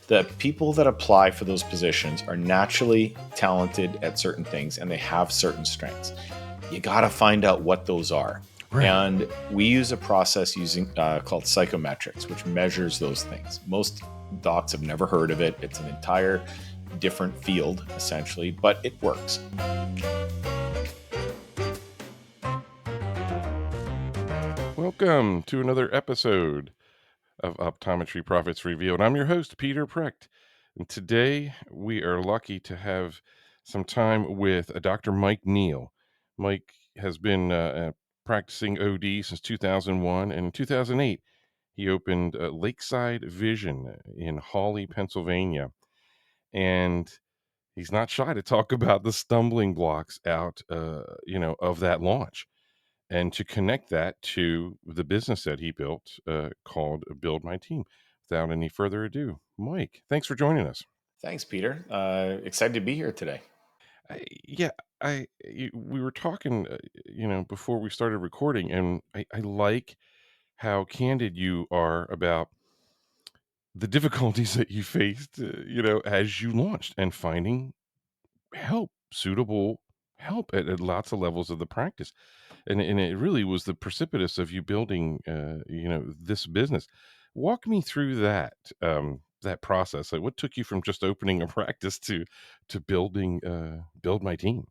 The people that apply for those positions are naturally talented at certain things and they have certain strengths. You got to find out what those are. Right. And we use a process using called psychometrics, which measures those things. Most docs have never heard of it. It's an entire different field, essentially, but it works. Welcome to another episode of Optometry Profits Revealed. I'm your host, Peter Precht. And today we are lucky to have some time with Dr. Mike Neal. Mike has been practicing OD since 2001, and in 2008, he opened Lakeside Vision in Hawley, Pennsylvania. And he's not shy to talk about the stumbling blocks out, of that launch, and to connect that to the business that he built called Build My Team. Without any further ado, Mike, thanks for joining us. Thanks, Peter. Excited to be here today. Yeah, we were talking, before we started recording, and I like how candid you are about the difficulties that you faced, as you launched and finding suitable help at lots of levels of the practice. And it really was the precipitous of you building, this business. Walk me through that process. Like, what took you from just opening a practice to building, Build My Team?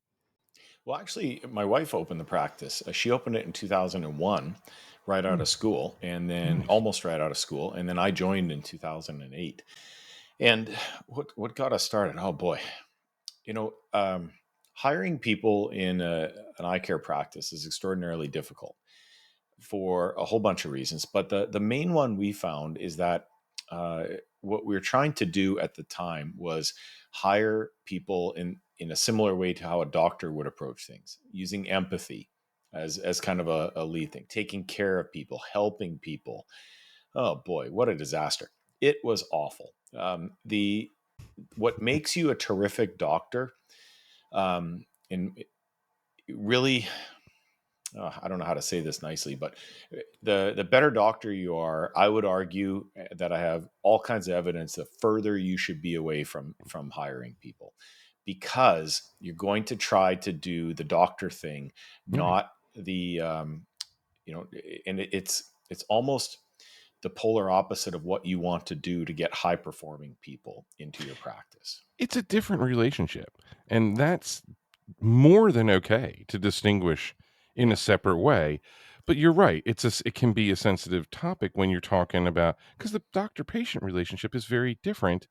Well, actually, my wife opened the practice. She opened it in 2001, right out Hmm, of school, and then nice. almost right out of school. And then I joined in 2008. And what got us started? Oh boy, you know, hiring people in an eye care practice is extraordinarily difficult for a whole bunch of reasons. But the main one we found is that uh, what we were trying to do at the time was hire people in a similar way to how a doctor would approach things, using empathy as kind of a lead thing, taking care of people, helping people. Oh boy, what a disaster! It was awful. The What makes you a terrific doctor, and really, I don't know how to say this nicely, but the better doctor you are, I would argue that I have all kinds of evidence the further you should be away from hiring people, because you're going to try to do the doctor thing, Right. not the and it's almost the polar opposite of what you want to do to get high performing people into your practice. It's a different relationship, and that's more than okay to distinguish in a Yeah. separate way. But you're right. It can be a sensitive topic when you're talking about, because the doctor patient relationship is very different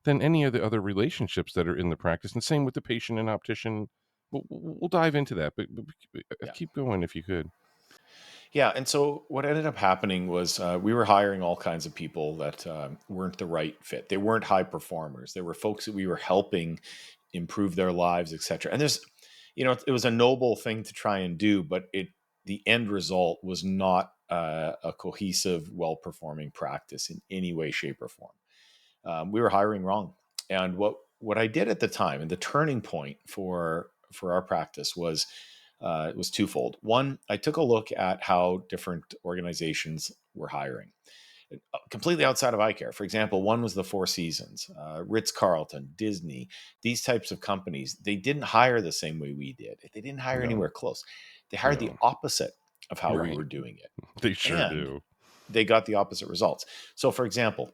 than any of the other relationships that are in the practice. And same with the patient and optician. We'll dive into that, but Yeah. keep going if you could. Yeah, and so what ended up happening was we were hiring all kinds of people that weren't the right fit. They weren't high performers. They were folks that we were helping improve their lives, etc. And it was a noble thing to try and do, but the end result was not a cohesive, well-performing practice in any way, shape, or form. We were hiring wrong, and what I did at the time, and the turning point for our practice was it was twofold. One, I took a look at how different organizations were hiring, completely outside of eye care. For example, one was the Four Seasons, Ritz Carlton, Disney, these types of companies. They didn't hire the same way we did. They didn't hire No, anywhere close. They hired the no. opposite of how we Right. were doing it, They sure and do. they got the opposite results. So, for example,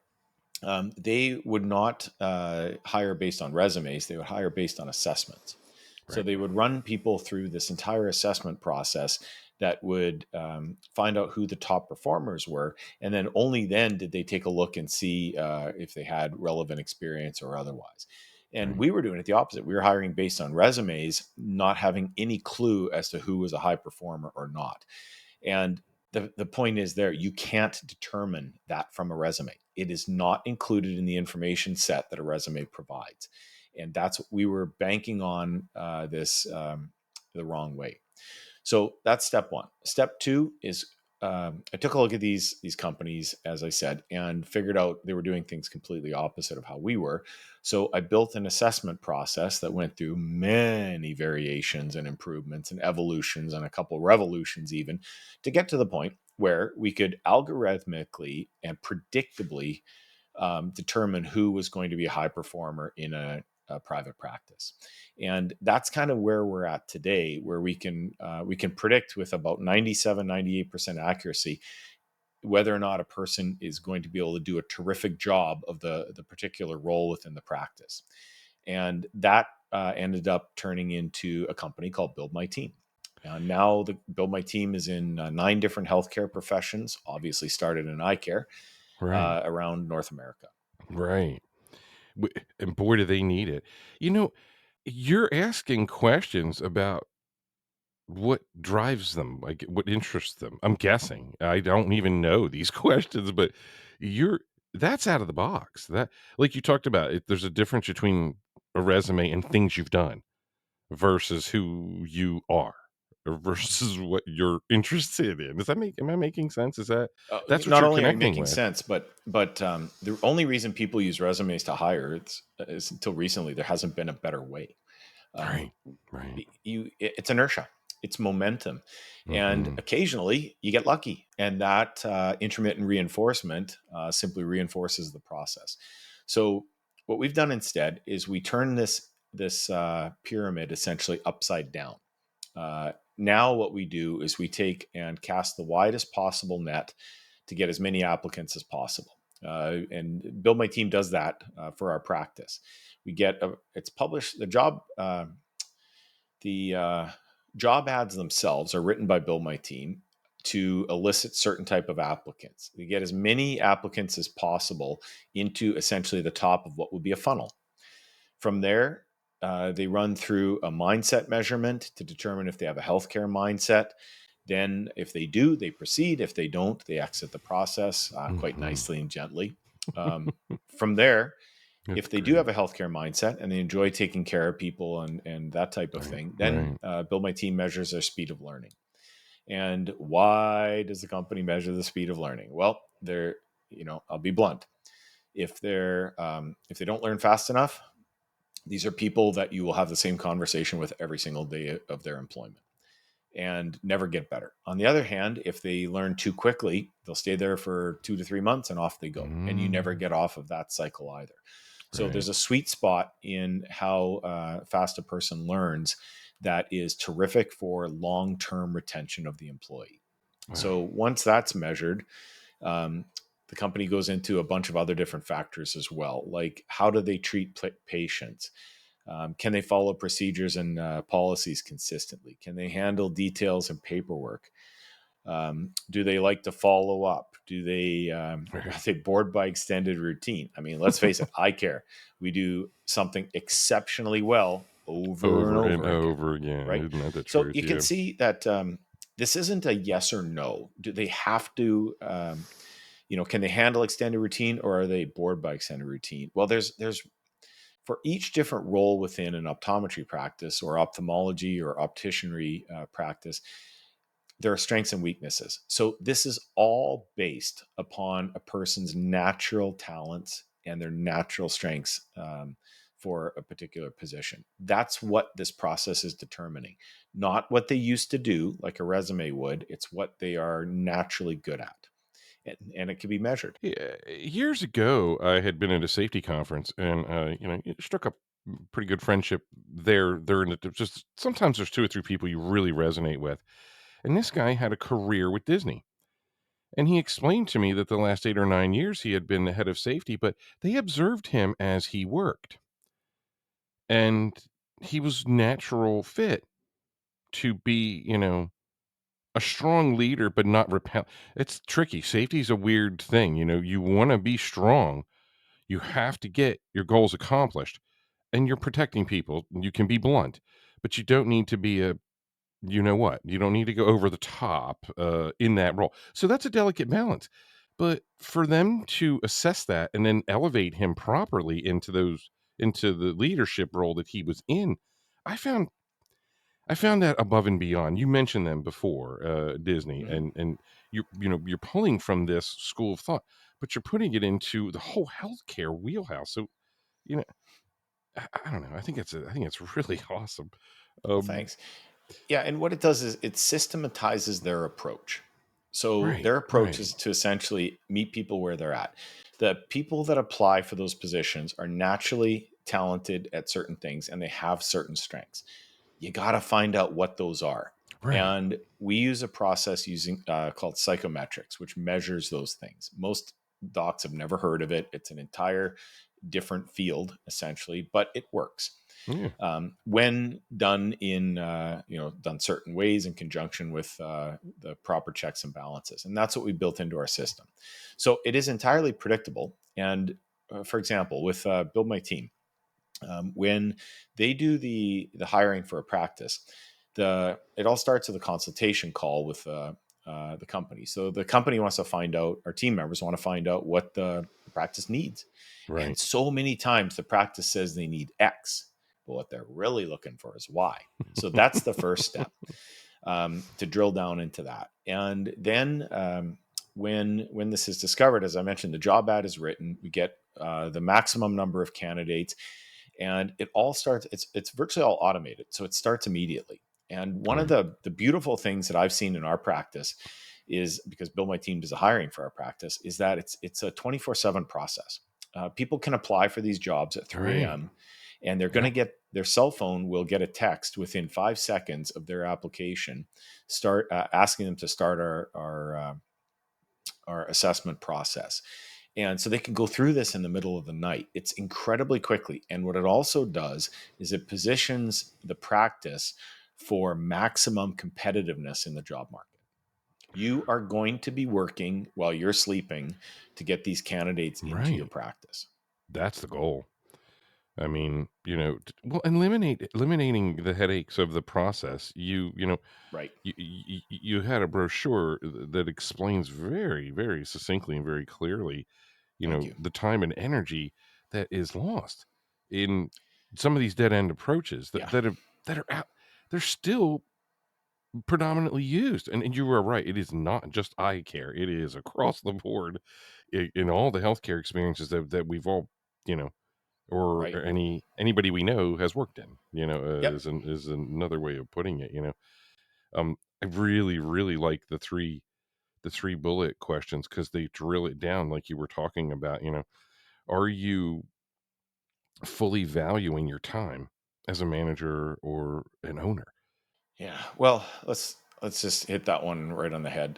they would not hire based on resumes. They would hire based on assessments. So Right. they would run people through this entire assessment process that would find out who the top performers were. And then only then did they take a look and see if they had relevant experience or otherwise. And Right. we were doing it the opposite. We were hiring based on resumes, not having any clue as to who was a high performer or not. And the point is there, you can't determine that from a resume. It is not included in the information set that a resume provides. And that's what we were banking on this the wrong way. So that's step one. Step two is I took a look at these companies, as I said, and figured out they were doing things completely opposite of how we were. So I built an assessment process that went through many variations and improvements and evolutions and a couple revolutions even to get to the point where we could algorithmically and predictably determine who was going to be a high performer in a private practice. And that's kind of where we're at today, where we can predict with about 97, 98% accuracy whether or not a person is going to be able to do a terrific job of the particular role within the practice. And that ended up turning into a company called Build My Team. Now, the Build My Team is in 9 different healthcare professions, obviously started in eye care Right. around North America. Right. And boy, do they need it. You know, you're asking questions about what drives them, like what interests them. I'm guessing. I don't even know these questions, but you're that's out of the box. That like you talked about, there's a difference between a resume and things you've done versus who you are or versus what you're interested in. Does that make am I making sense? Is that's what Not you're only are you connecting making with? sense, but the only reason people use resumes to hire is until recently there hasn't been a better way. Um, Right. Right. it's inertia, it's momentum, and Mhm. occasionally you get lucky, and that intermittent reinforcement simply reinforces the process. So what we've done instead is we turn this pyramid essentially upside down. Now what we do is we take and cast the widest possible net to get as many applicants as possible. And Build My Team does that for our practice. It's published. The job ads themselves are written by Build My Team to elicit certain type of applicants. We get as many applicants as possible into essentially the top of what would be a funnel. From there, they run through a mindset measurement to determine if they have a healthcare mindset. Then, if they do, they proceed. If they don't, they exit the process quite Mhm. nicely and gently. From there, That's if they do great. have a healthcare mindset and they enjoy taking care of people and that type of Right. thing, then Right. Build My Team measures their speed of learning. And why does the company measure the speed of learning? Well, I'll be blunt. If they don't learn fast enough, these are people that you will have the same conversation with every single day of their employment and never get better. On the other hand, if they learn too quickly, they'll stay there for 2 to 3 months and off they go. And you never Mm. get off of that cycle either. So Right. there's a sweet spot in how fast a person learns that is terrific for long term retention of the employee. Wow. So once that's measured, um, the company goes into a bunch of other different factors as well, like how do they treat patients? Can they follow procedures and policies consistently? Can they handle details and paperwork? Do they like to follow up? Are Right. they bored by extended routine? I mean, let's face it, eye care. We do something exceptionally well over and Over and over again, over again. right? Isn't that the So truth? you can Yeah. see that this isn't a yes or no. Do they have to? Can they handle extended routine, or are they bored by extended routine? Well, there's for each different role within an optometry practice or ophthalmology or opticianry practice, there are strengths and weaknesses. So this is all based upon a person's natural talents and their natural strengths for a particular position. That's what this process is determining, not what they used to do, like a resume would. It's what they are naturally good at, and it can be measured. Yeah, years ago, I had been at a safety conference, and it struck up pretty good friendship there. There, and just sometimes there's two or three people you really resonate with. And this guy had a career with Disney, and he explained to me that the last 8 or 9 years he had been the head of safety, but they observed him as he worked, and he was natural fit to be, a strong leader, but not repel. It's tricky. Safety is a weird thing. You want to be strong. You have to get your goals accomplished, and you're protecting people. You can be blunt, but you don't need to be a you know what? You don't need to go over the top in that role. So that's a delicate balance. But for them to assess that and then elevate him properly into the leadership role that he was in, I found I found that above and beyond. You mentioned them before, Disney, Mhm. and you're pulling from this school of thought, but you're putting it into the whole healthcare wheelhouse. So you know, I don't know. I think it's really awesome. Well, Um, thanks. Yeah, and what it does is it systematizes their approach. So right, their approach right, is to essentially meet people where they're at. The people that apply for those positions are naturally talented at certain things and they have certain strengths. You got to find out what those are. Right. And we use a process using called psychometrics, which measures those things. Most docs have never heard of it. It's an entire different field, essentially, but it works Yeah. when done in done certain ways in conjunction with the proper checks and balances. And that's what we built into our system. So it is entirely predictable. And for example, with Build My Team, when they do the hiring for a practice, it all starts with a consultation call with the company. So the company wants to find out, our team members want to find out what the practice needs. And Right. so many times the practice says they need X, but what they're really looking for is Y. So that's the first step, to drill down into that. And then when this is discovered, as I mentioned, the job ad is written. We get the maximum number of candidates, and it all starts. It's virtually all automated, so it starts immediately. And one of Right. the beautiful things that I've seen in our practice is, because Build My Team does the hiring for our practice, is that it's a 24/7 process. People can apply for these jobs at 3 Right. a.m. and they're going to Yep. get their cell phone will get a text within 5 seconds of their application, start asking them to start our assessment process. And so they can go through this in the middle of the night. It's incredibly quickly. And what it also does is it positions the practice for maximum competitiveness in the job market. You are going to be working while you're sleeping to get these candidates into your Right. practice. That's the goal. I mean, well, eliminating the headaches of the process. Right. You had a brochure that explains very, very succinctly and very clearly, Thank you. the time and energy that is lost in some of these dead end approaches Yeah. that are out. They're still predominantly used, and you were right. It is not just eye care; it is across the board in all the healthcare experiences that we've all, you know, or Right. anybody we know has worked in. Yep. Is another way of putting it. I really, really like the three bullet questions because they drill it down, like you were talking about. Are you fully valuing your time as a manager or an owner? Yeah. Well, let's just hit that one right on the head.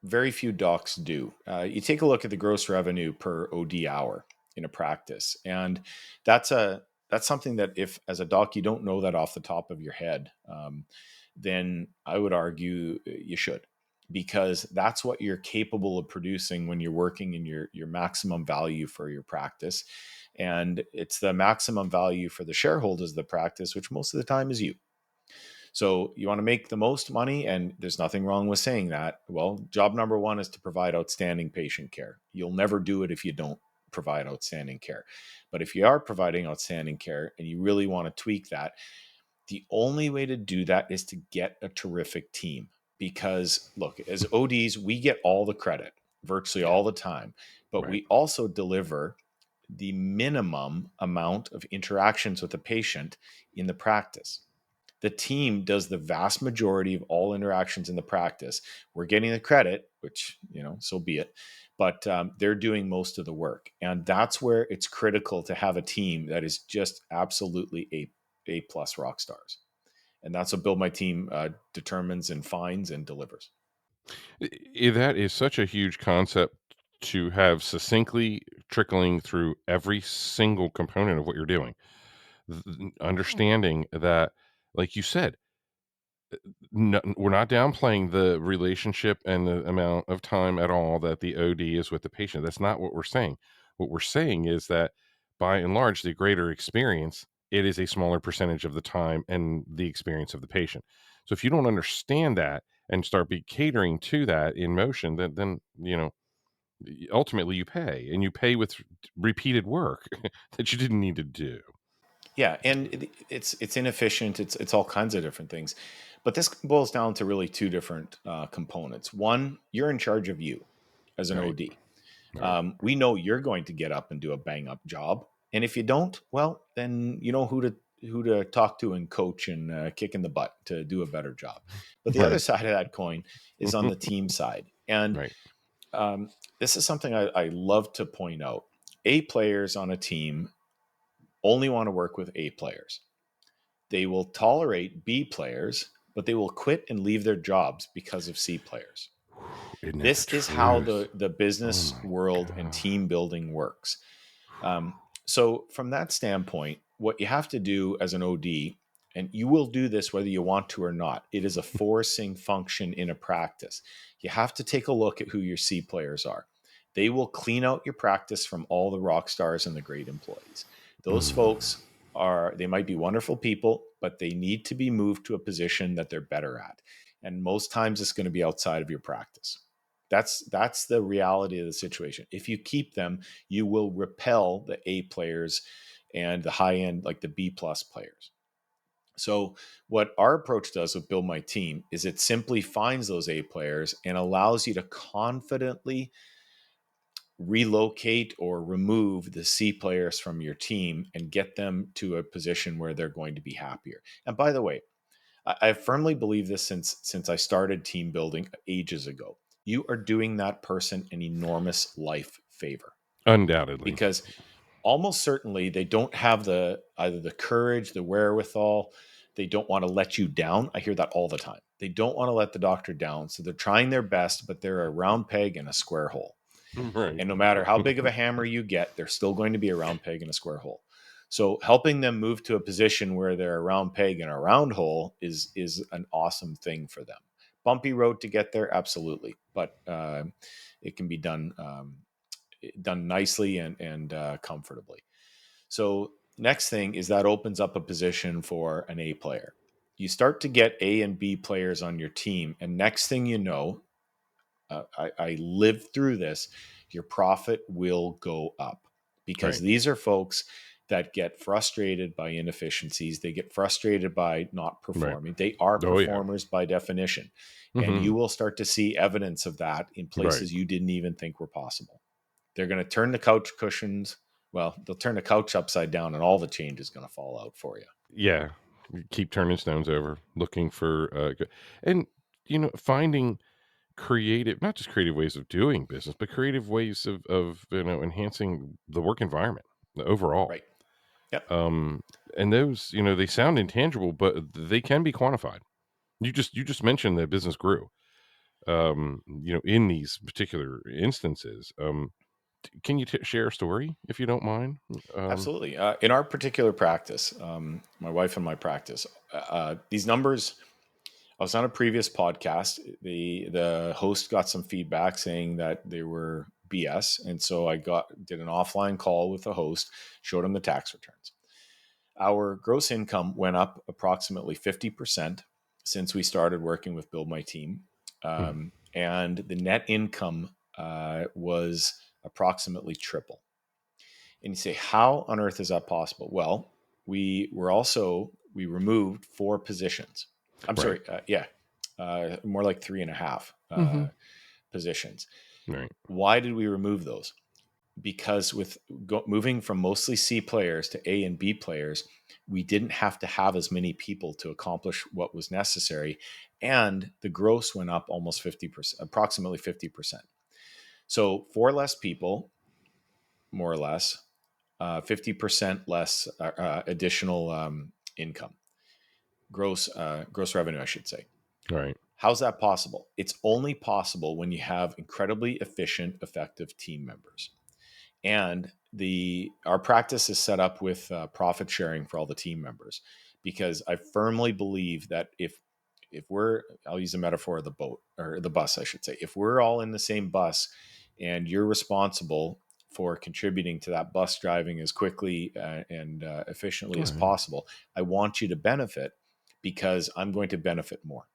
Very few docs do. You take a look at the gross revenue per OD hour in a practice, and that's a that's something that, if as a doc you don't know that off the top of your head, then I would argue you should, because that's what you're capable of producing when you're working in your maximum value for your practice, and it's the maximum value for the shareholders of the practice, which most of the time is you. So you want to make the most money, and there's nothing wrong with saying that. Well, job number one is to provide outstanding patient care. You'll never do it if you don't provide outstanding care. But if you are providing outstanding care and you really want to tweak that, the only way to do that is to get a terrific team. Because look, as ODs, we get all the credit virtually Yeah, all the time, but right. we also deliver the minimum amount of interactions with the patient in the practice. The team does the vast majority of all interactions in the practice. We're getting the credit, which, so be it, but they're doing most of the work. And that's where it's critical to have a team that is just absolutely A plus rock stars. And that's what Build My Team determines and finds and delivers. That is such a huge concept to have succinctly trickling through every single component of what you're doing. Understanding that, like you said, no, we're not downplaying the relationship and the amount of time at all that the OD is with the patient. That's not what we're saying. What we're saying is that by and large, the greater experience, it is a smaller percentage of the time and the experience of the patient. So if you don't understand that and start be catering to that in motion, then ultimately you pay, and you pay with repeated work that you didn't need to do. Yeah, and it's inefficient. It's all kinds of different things, but this boils down to really two different components. One, you're in charge of you as an Right. OD. Right. We know you're going to get up and do a bang up job, and if you don't, well, then you know who to talk to and coach and kick in the butt to do a better job. But the other Right. side of that coin is on the team side, and Right. um, this is something I love to point out. A players on a team only want to work with A players. They will tolerate B players, but they will quit and leave their jobs because of C players. Isn't that the This is how truth? the Oh business my world and God. team building works. So from that standpoint, what you have to do as an OD, and you will do this whether you want to or not, it is a forcing function in a practice. You have to take a look at who your C players are. They will clean out your practice from all the rock stars and the great employees. Those Mm, folks are, they might be wonderful people, but they need to be moved to a position that they're better at. And most times it's going to be outside of your practice. That's the reality of the situation. If you keep them, you will repel the A players and the high end, like the B plus players. So, what our approach does with Build My Team is it simply finds those A players and allows you to confidently relocate or remove the C players from your team and get them to a position where they're going to be happier. And by the way, I firmly believe this since I started team building ages ago. You are doing that person an enormous life favor undoubtedly. because almost certainly they don't have the either the courage, the wherewithal. They don't want to let you down. I hear that all the time. They don't want to let the doctor down, so they're trying their best, but they're a round peg in a square hole. Right. And no matter how big of a hammer you get, they're still going to be a round peg in a square hole. So helping them move to a position where they're a round peg in a round hole is an awesome thing for them. Bumpy road to get there, absolutely, but it can be done nicely and comfortably. So next thing is that opens up a position for an A player. You start to get A and B players on your team, and next thing you know, I lived through this. Your profit will go up because Right. these are folks that get frustrated by inefficiencies. They get frustrated by not Right. performing. They are Oh yeah. performers by definition. And Hmm. you will start to see evidence of that in Right. places you didn't even think were possible. They're going to turn the couch cushions. Well, they'll turn the couch upside down and all the change is going to fall out for you. Yeah. You keep turning stones over, looking for and finding creative, not just creative ways of doing business, but creative ways of enhancing the work environment overall. Right. Yep. Um, and those, they sound intangible, but they can be quantified. You just mentioned that business grew, in these particular instances. Can you share a story if you don't mind? Absolutely. In our particular practice, my wife and my practice, these numbers. I was on a previous podcast. The host got some feedback saying that they were BS, and so I did an offline call with the host, showed him the tax returns. Our gross income went up approximately 50% since we started working with Build My Team, Hmm. and the net income was approximately triple. And you say, how on earth is that possible? Well, we removed four positions. I'm Right. sorry, yeah, more like three and a half Hmm. positions. Right. Why did we remove those? Because with moving from mostly C players to A and B players, we didn't have to have as many people to accomplish what was necessary, and the gross went up almost 50%, approximately 50%. So four less people, more or less, 50% less additional income, gross revenue, I should say. Right. How's that possible? It's only possible when you have incredibly efficient, effective team members. And the our practice is set up with profit sharing for all the team members because I firmly believe that if we're, I'll use a metaphor of the boat or the bus, I should say, if we're all in the same bus and you're responsible for contributing to that bus driving as quickly and efficiently All as right. possible, I want you to benefit because I'm going to benefit more.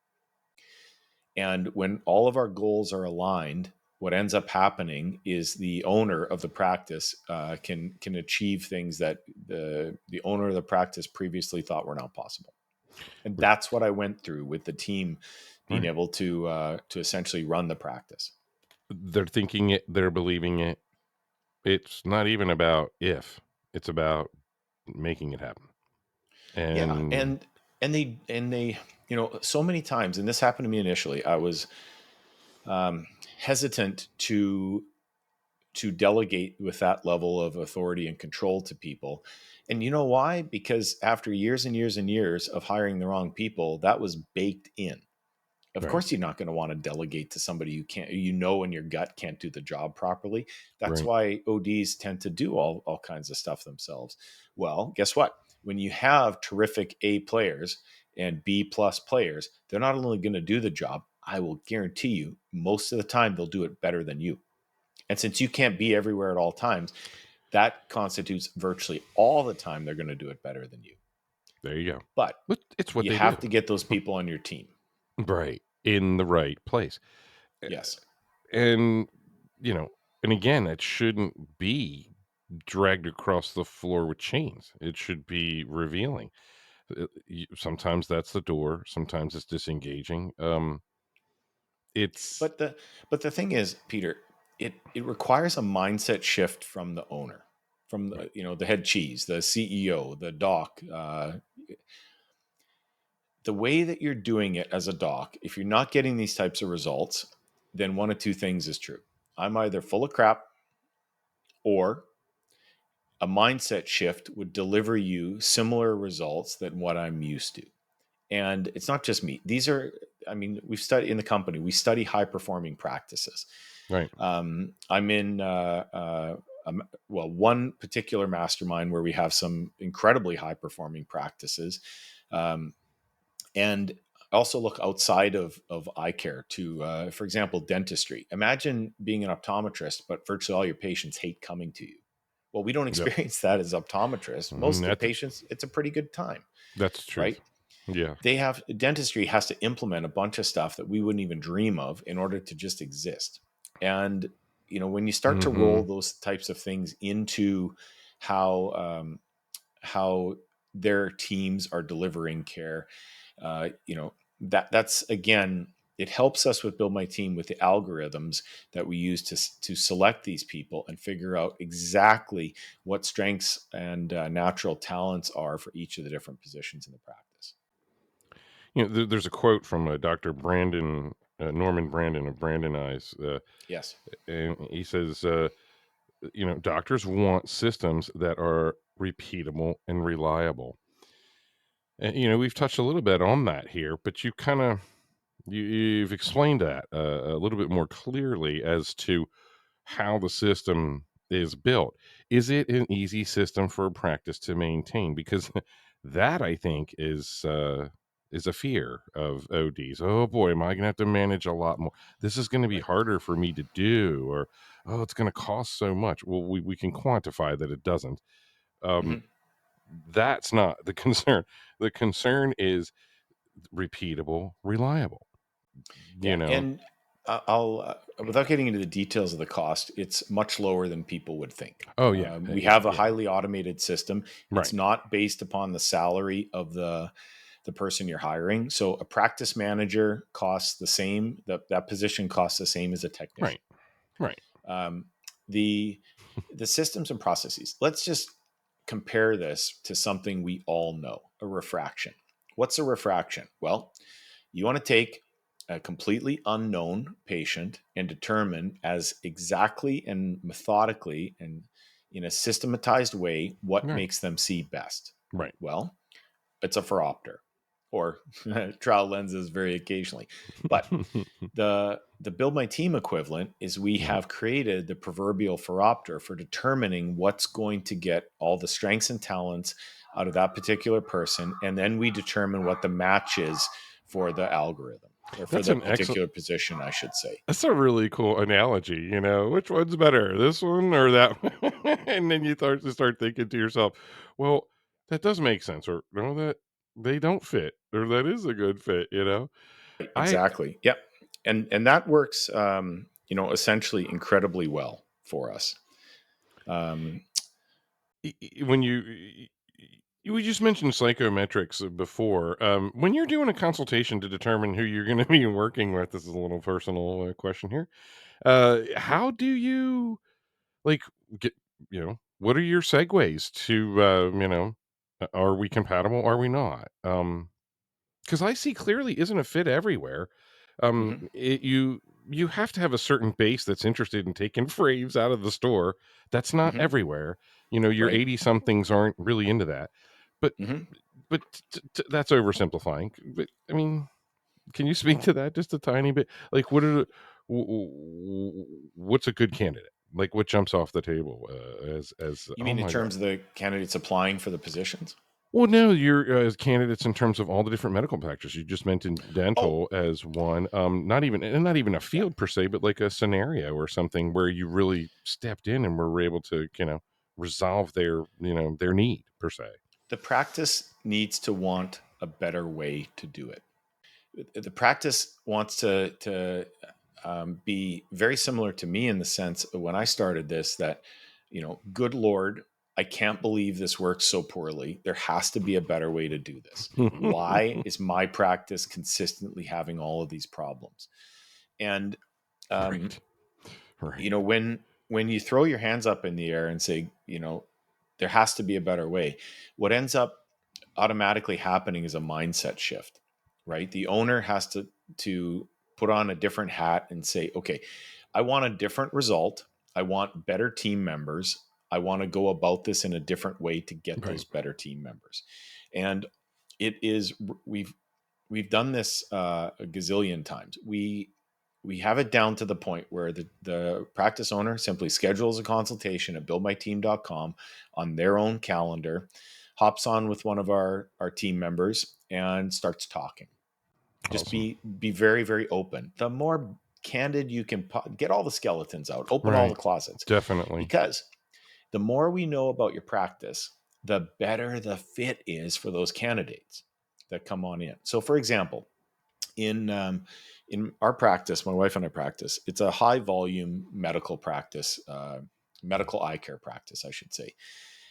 And when all of our goals are aligned, what ends up happening is the owner of the practice can achieve things that the owner of the practice previously thought were not possible. And that's what I went through with the team being Right. able to essentially run the practice. They're thinking it. They're believing it. It's not even about if. It's about making it happen. Yeah, And and they so many times, and this happened to me initially. I was hesitant to delegate with that level of authority and control to people. And you know why? Because after years and years and years of hiring the wrong people, that was baked in. Of Right. course, you're not going to want to delegate to somebody you can't, you know, in your gut can't do the job properly. That's Right. why ODs tend to do all kinds of stuff themselves. Well, guess what? When you have terrific A players and B plus players, they're not only going to do the job, I will guarantee you, most of the time, they'll do it better than you. And since you can't be everywhere at all times, that constitutes virtually all the time they're going to do it better than you. There you go. But But it's what you they do. have to get those people on your team. Right. In the right place. Uh, Yes. And, you know, and again, it shouldn't be dragged across the floor with chains. It should be revealing. Sometimes that's the door. Sometimes it's disengaging. It's But the thing is, Peter, it requires a mindset shift from the owner, from right. the, the head cheese, the CEO, the doc. The way that you're doing it as a doc, if you're not getting these types of results, then one of two things is true. I'm either full of crap, or a mindset shift would deliver you similar results than what I'm used to. And it's not just me. These are, I mean, we've studied in the company, we study high performing practices. Right. I'm in, one particular mastermind where we have some incredibly high performing practices. Um, and I also look outside of eye care to, for example, dentistry. Imagine being an optometrist, but virtually all your patients hate coming to you. Well, we don't Yep. experience that as optometrists. Most of the That's patients, it's a pretty good time, that's the right? truth. Yeah. They have dentistry has to implement a bunch of stuff that we wouldn't even dream of in order to just exist. And when you start to roll Hmm. those types of things into how how their teams are delivering care, that's again, it helps us with Build My Team with the algorithms that we use to select these people and figure out exactly what strengths and natural talents are for each of the different positions in the practice. There's a quote from Dr. Brandon Norman Brandon of Brandon Eyes, Yes. and he says, doctors want systems that are repeatable and reliable. And, we've touched a little bit on that here, but you've explained that a little bit more clearly as to how the system is built. Is it an easy system for a practice to maintain? Because that, I think, is a fear of ODs. Oh boy, am I going to have to manage a lot more? This is going to be Right. harder for me to do, or oh, it's going to cost so much. Well, we can quantify that it doesn't. Um, Mhm. that's not the concern. The concern is repeatable, reliable. You Yeah, know. and I'll without getting into the details of the cost, it's much lower than people would think. Oh yeah, We yeah, have a yeah. highly automated system. It's Right, not based upon the salary of the person you're hiring. So a practice manager costs the same. That position costs the same as a right, technician. right. Um, the the systems and processes. Let's just compare this to something we all know: a refraction. What's a refraction? Well, you want to take a completely unknown patient and determine as exactly and methodically and in a systematized way what Right. makes them see best. Right. Well, it's a phoropter or trial lenses very occasionally. But the Build My Team equivalent is we Right. have created the proverbial phoropter for determining what's going to get all the strengths and talents out of that particular person, and then we determine what the match is for the algorithm, or for That's the an excellent particular position, I should say. that's a really cool analogy, which one's better, this one or that one? And then you start thinking to yourself, well, that does make sense, or no, that they don't fit, or that is a good fit. I Exactly. Yep. And that works, essentially incredibly well for us. Um, when we just mentioned psychometrics before. When you're doing a consultation to determine who you're going to be working with, this is a little personal question here. How do you like get what are your segues to are we compatible, are we not? Because I see clearly isn't a fit everywhere. mhm. You you have to have a certain base that's interested in taking frames out of the store. That's not Hmm. everywhere. Your Right. 80 somethings aren't really into that. But Hmm. that's oversimplifying. But I mean, can you speak to that just a tiny bit? Like, what's a good candidate? Like, what jumps off the table as You oh mean in my god? terms of the candidates applying for the positions? Well, no, you're as candidates in terms of all the different medical practices. You just mentioned Oh, dental as one. Not even a yeah. field per se, but like a scenario or something where you really stepped in and were able to, resolve their need per se. The practice needs to want a better way to do it. The practice wants to be very similar to me in the sense of when I started this that, good Lord, I can't believe this works so poorly. There has to be a better way to do this. Why is my practice consistently having all of these problems? And um, Right, right, when you throw your hands up in the air and say, there has to be a better way, what ends up automatically happening is a mindset shift, right? The owner has to put on a different hat and say, okay, I want a different result. I want better team members. I want to go about this in a different way to get right. those better team members. And it is we've done this a gazillion times. We have it down to the point where the practice owner simply schedules a consultation at buildmyteam.com on their own calendar, hops on with one of our team members and starts talking. Just Awesome. be very, very open. The more candid you can get all the skeletons out, open all the Right, closets, definitely. because the more we know about your practice, the better the fit is for those candidates that come on in. So, for example, in our practice, my wife and I practice. It's a high volume medical practice, medical eye care practice, I should say.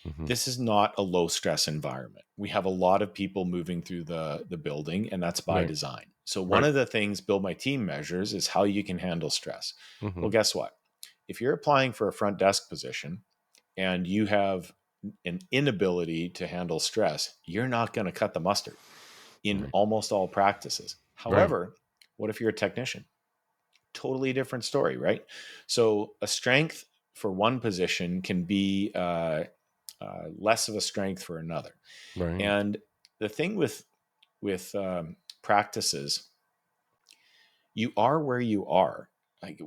Hmm. This is not a low stress environment. We have a lot of people moving through the building, and that's by Right, design. So one right. of the things Build My Team measures is how you can handle stress. Hmm. Well, guess what? If you're applying for a front desk position and you have an inability to handle stress, you're not going to cut the mustard in Right, almost all practices. right, However, what if you're a technician? Totally different story, right? So a strength for one position can be less of a strength for another. right, And the thing with practices, you are where you are. Like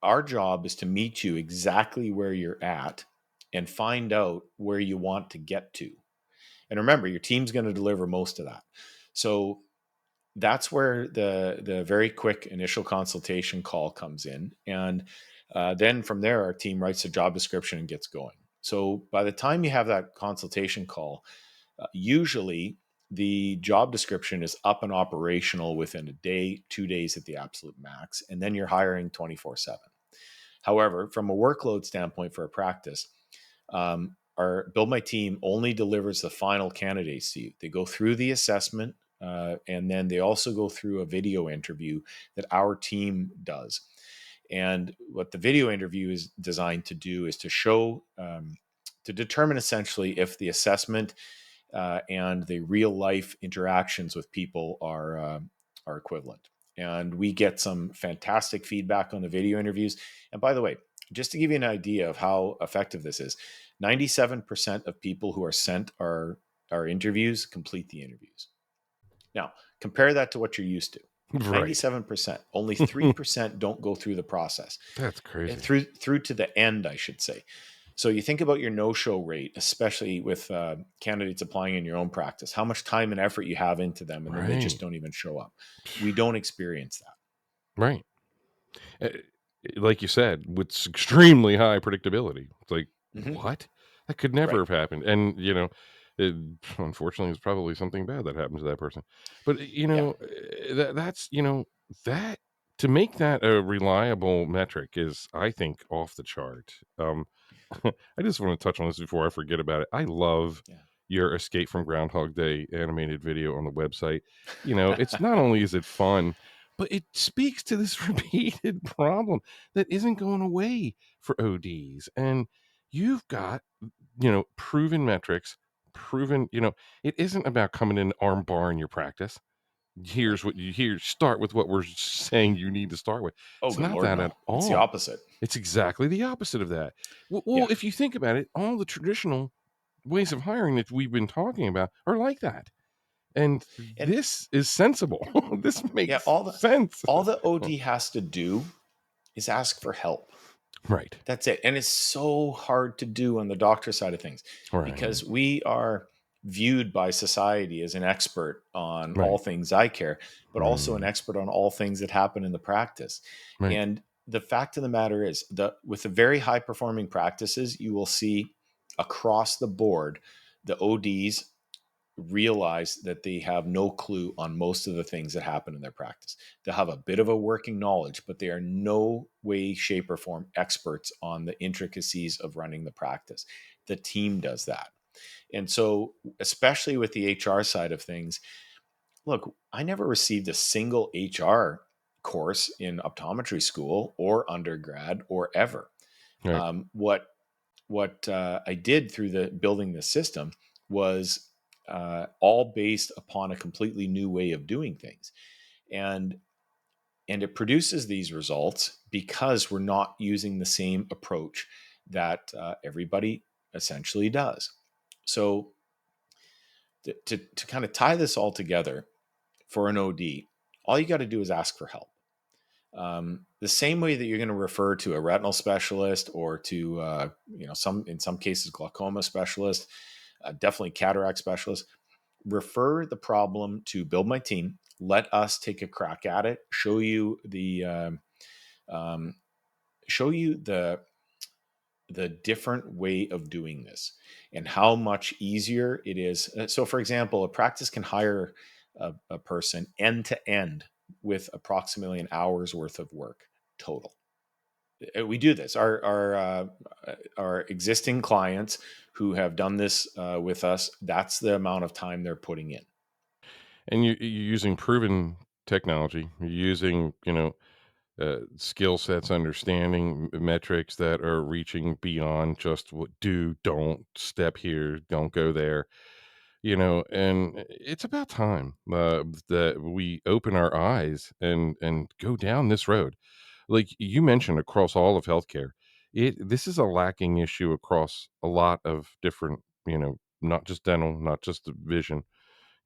our job is to meet you exactly where you're at and find out where you want to get to. And remember, your team's going to deliver most of that. So that's where the very quick initial consultation call comes in, and then from there our team writes a job description and gets going. So by the time you have that consultation call, usually the job description is up and operational within a day, 2 days at the absolute max, and then you're hiring 24/7. However, from a workload standpoint for a practice, our Build My Team only delivers the final candidates to you. They go through the assessment, and then they also go through a video interview that our team does. And what the video interview is designed to do is to show, to determine essentially if the assessment and the real life interactions with people are equivalent. And we get some fantastic feedback on the video interviews. And by the way, just to give you an idea of how effective this is, 97% of people who are sent our interviews complete the interviews. Now, compare that to what you're used to. right. 97%, only 3% don't go through the process, That's crazy. through to the end, I should say. So you think about your no-show rate, especially with candidates applying in your own practice, how much time and effort you have into them, and then they just Right, don't even show up. We don't experience that. right. Uh, like you said, with extremely high predictability. It's like, Hmm. what? That could never Right. have happened. And, it, unfortunately, it's probably something bad that happened to that person. But, Yeah. that's, that to make that a reliable metric is, I think, off the chart. I just want to touch on this before I forget about it. I love Yeah. your Escape from Groundhog Day animated video on the website. It's not only is it fun, but it speaks to this repeated problem that isn't going away for ODs. And you've got, proven metrics, proven, it isn't about coming in arm bar in your practice. here's what you here start with what we're saying you need to start with. Oh, It's good not Lord, that at no. It's the all. opposite. It's exactly the opposite of that. Well, Yeah. if you think about it, all the traditional ways of hiring that we've been talking about are like that. And And this is sensible. This yeah, makes sense. all the OD has to do is ask for help. Right. That's it. And it's so hard to do on the doctor side of things Right. because we are viewed by society as an expert on all Right. things eye care, but also an Mm, expert on all things that happen in the practice. right. And the fact of the matter is that with the very high performing practices, you will see across the board the ODs realize that they have no clue on most of the things that happen in their practice. They'll have a bit of a working knowledge, but they are no way, shape, or form experts on the intricacies of running the practice. The team does that. And so, especially with the HR side of things, look, I never received a single HR course in optometry school or undergrad or ever. Right. What I did through the building the system was all based upon a completely new way of doing things, and it produces these results because we're not using the same approach that everybody essentially does. So to kind of tie this all together for an OD, all you got to do is ask for help. The same way that you're going to refer to a retinal specialist or to some in some cases glaucoma specialist, definitely cataract specialist, refer the problem to build my team. Let us take a crack at it. Um, show you the different way of doing this and how much easier it is. So, for example, a practice can hire a person end to end with approximately an hour's worth of work total. We do this. Our existing clients who have done this with us, that's the amount of time they're putting in. And you're using proven technology. You're using, skill sets, understanding metrics that are reaching beyond just what do, don't, step here, don't go there, and it's about time that we open our eyes and go down this road. Like you mentioned, across all of healthcare, this is a lacking issue across a lot of different, not just dental, not just the vision.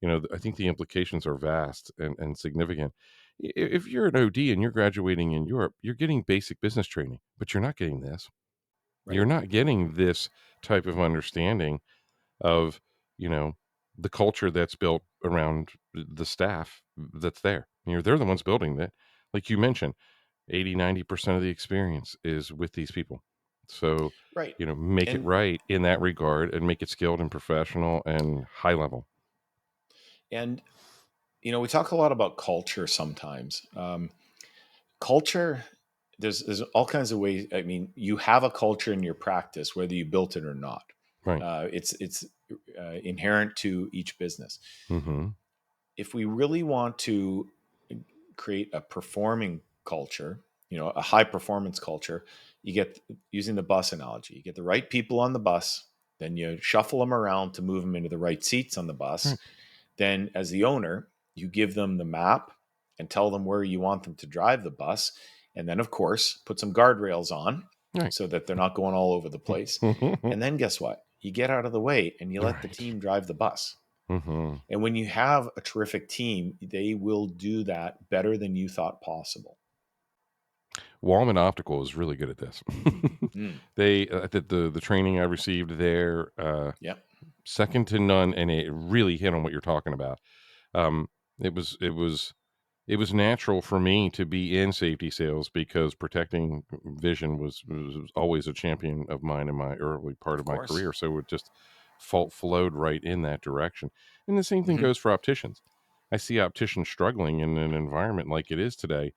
I think the implications are vast and significant. If you're an OD and you're graduating in Europe, you're getting basic business training, but you're not getting this. You're Right. not getting this type of understanding of, you know, the culture that's built around the staff that's there. They're the ones building that. Like you mentioned, 80-90% of the experience is with these people. So, Right. make it And right in that regard and make it skilled and professional and high level. and we talk a lot about culture sometimes. Culture, there's all kinds of ways. I mean, you have a culture in your practice, whether you built it or not. Right. It's inherent to each business. Mhm. If we really want to create a performing culture, a high performance culture, you get, using the bus analogy, you get the right people on the bus, then you shuffle them around to move them into the right seats on the bus. Right. Then, as the owner, you give them the map and tell them where you want them to drive the bus. And then, of course, put some guardrails on Right. so that they're not going all over the place. And then, guess what? You get out of the way and you let the Right. team drive the bus. Mhm. And when you have a terrific team, they will do that better than you thought possible. Wallman Optical is really good at this. Mm, They the training I received there, yeah, second to none, and it really hit on what you're talking about. Um, it was natural for me to be in safety sales because protecting vision was always a champion of mine in my early part of of my course. career. So it just flowed right in that direction. And the same thing Hmm. goes for opticians. I see opticians struggling in an environment like it is today.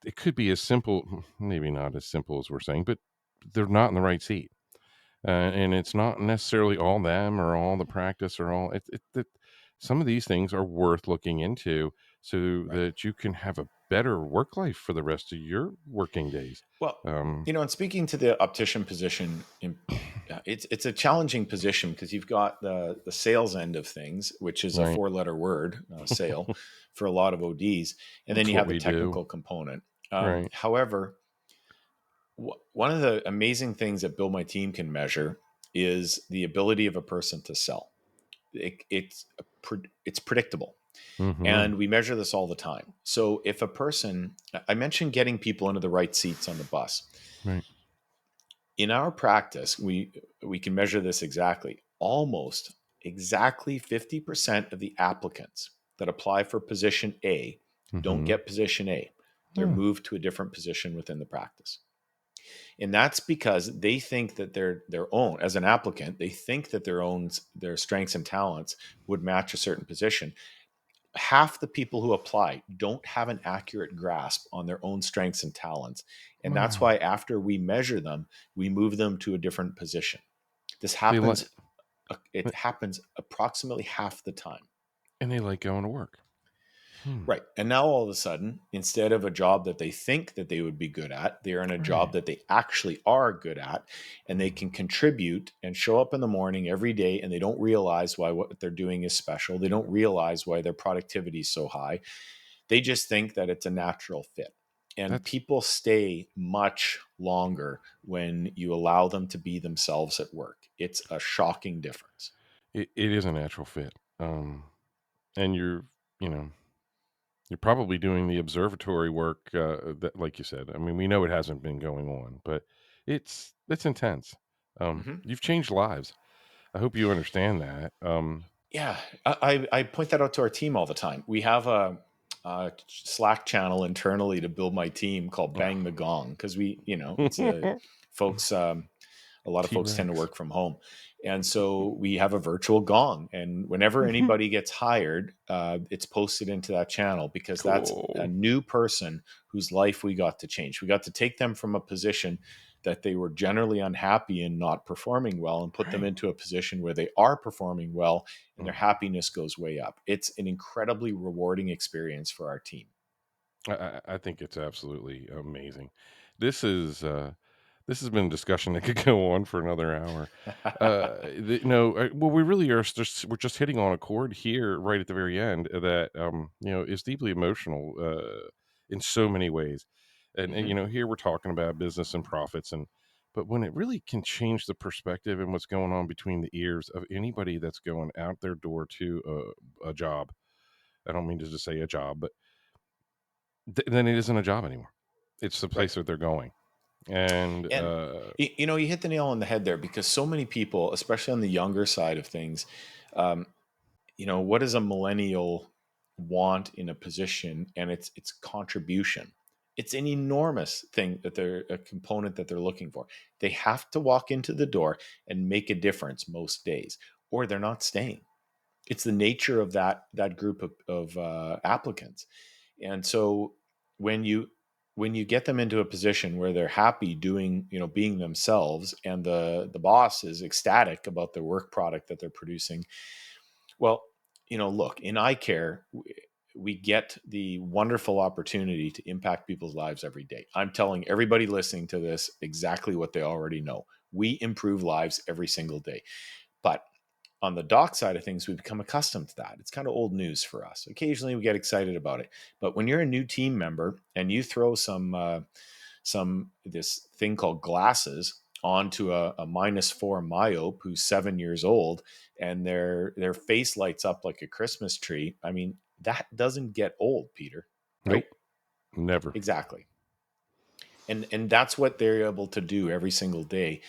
It could be as simple, maybe not as simple as we're saying, but they're not in the right seat. And it's not necessarily all them or all the practice or all some of these things are worth looking into so Right. that you can have a better work life for the rest of your working days. Well, Um, and speaking to the optician position, it's a challenging position because you've got the sales end of things, which is a right. four-letter word, sale, for a lot of ODs, and then That's you what have the we do. technical component. Right. However, one of the amazing things that Build My Team can measure is the ability of a person to sell. It's predictable, Hmm. and we measure this all the time. So if a person, I mentioned getting people into the right seats on the bus. Right. In our practice, we can measure this exactly. Almost exactly 50% of the applicants that apply for position A don't Hmm. get position A. They're Huh. moved to a different position within the practice. And that's because they think that their own, as an applicant, they think that their strengths and talents would match a certain position. Half the people who apply don't have an accurate grasp on their own strengths and talents. And that's Wow. why after we measure them, we move them to a different position. This They like, happens, it happens approximately half the time. and they like going to work. Hmm. Right. And now all of a sudden, instead of a job that they think that they would be good at, they're in a job Right. that they actually are good at, and they can contribute and show up in the morning every day, and they don't realize why what they're doing is special. They don't realize why their productivity is so high. They just think that it's a natural fit. And That's people stay much longer when you allow them to be themselves at work. It's a shocking difference. it is a natural fit. And you know, you're probably doing the observatory work, that, like you said. I mean, we know it hasn't been going on, but it's intense. Mhm. You've changed lives. I hope you understand that. Yeah, I point that out to our team all the time. We have a Slack channel internally to Build My Team called Bang the Gong because it's a folks. A lot of T folks tend to Rex. work from home, and so we have a virtual gong. And whenever anybody gets hired, it's posted into that channel because that's a Cool. new person whose life we got to change. We got to take them from a position that they were generally unhappy and not performing well and put them Right. into a position where they are performing well and their Mm. happiness goes way up. It's an incredibly rewarding experience for our team. I think it's absolutely amazing. This is this has been a discussion that could go on for another hour. No, well, we really are just we're just hitting on a chord here right at the very end that is deeply emotional in so many ways, and Hmm. here we're talking about business and profits, and but when it really can change the perspective and what's going on between the ears of anybody that's going out their door to a job. I don't mean to just say a job, but then it isn't a job anymore. It's the Right. place that they're going, and, And you hit the nail on the head there because so many people, especially on the younger side of things, um, what does a millennial want in a position? And it's contribution. It's an enormous thing that they're a component that they're looking for. They have to walk into the door and make a difference most days, or they're not staying. It's the nature of that group of applicants. And so when you get them into a position where they're happy doing, being themselves, and the boss is ecstatic about the work product that they're producing, well, look, in eye care, we get the wonderful opportunity to impact people's lives every day. I'm telling everybody listening to this exactly what they already know. We improve lives every single day. But on the doc side of things, we've become accustomed to that. It's kind of old news for us. Occasionally we get excited about it. But when you're a new team member and you throw some this thing called glasses onto a -4 myope who's 7 years old, and their face lights up like a Christmas tree, I mean, that doesn't get old, Peter, nope, right? never. Exactly. And that's what they're able to do every single day,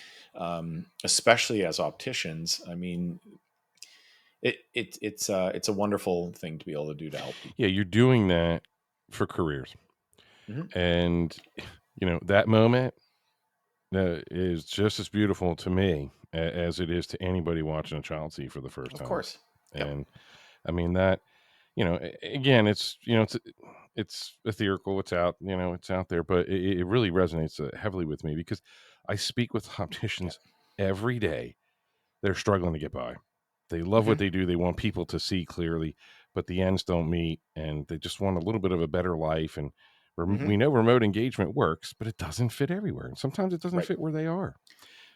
especially as opticians. I mean, it's a wonderful thing to be able to do to help Yeah, people. you're doing that for careers, Mhm. and, that moment, is just as beautiful to me as it is to anybody watching a child see for the first Of time, course. Yep. and, I mean, that again, it's ethereal, it's out there, but it really resonates, heavily with me because I speak with Yep. opticians every day. They're struggling to get by. They love what Hmm. they do. They want people to see clearly, but the ends don't meet, and they just want a little bit of a better life. And we Hmm. know remote engagement works, but it doesn't fit everywhere, and sometimes it doesn't Right. fit where they are.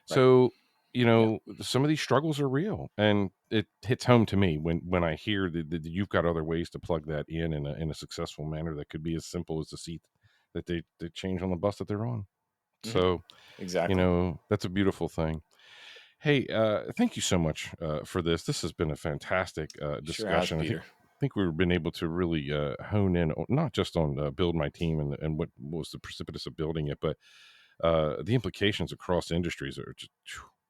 Right. So, Yeah. some of these struggles are real, and it hits home to me when I hear that you've got other ways to plug that in a successful manner that could be as simple as the seat that they change on the bus that they're on. Hmm. So, Exactly. that's a beautiful thing. Hey, thank you so much for this. This has been a fantastic Sure has, discussion. Peter. I think we've been able to really hone in not just on build my team and what was the precipitous of building it, but the implications across industries are just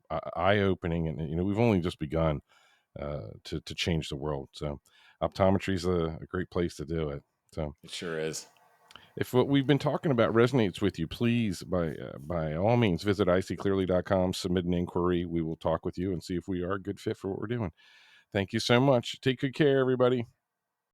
eye opening, and we've only just begun to change the world. So, optometry is a great place to do it. So, It sure is. if what we've been talking about resonates with you, please, by all means, visit iseeclearly.com, submit an inquiry. We will talk with you and see if we are a good fit for what we're doing. Thank you so much. Take good care, everybody.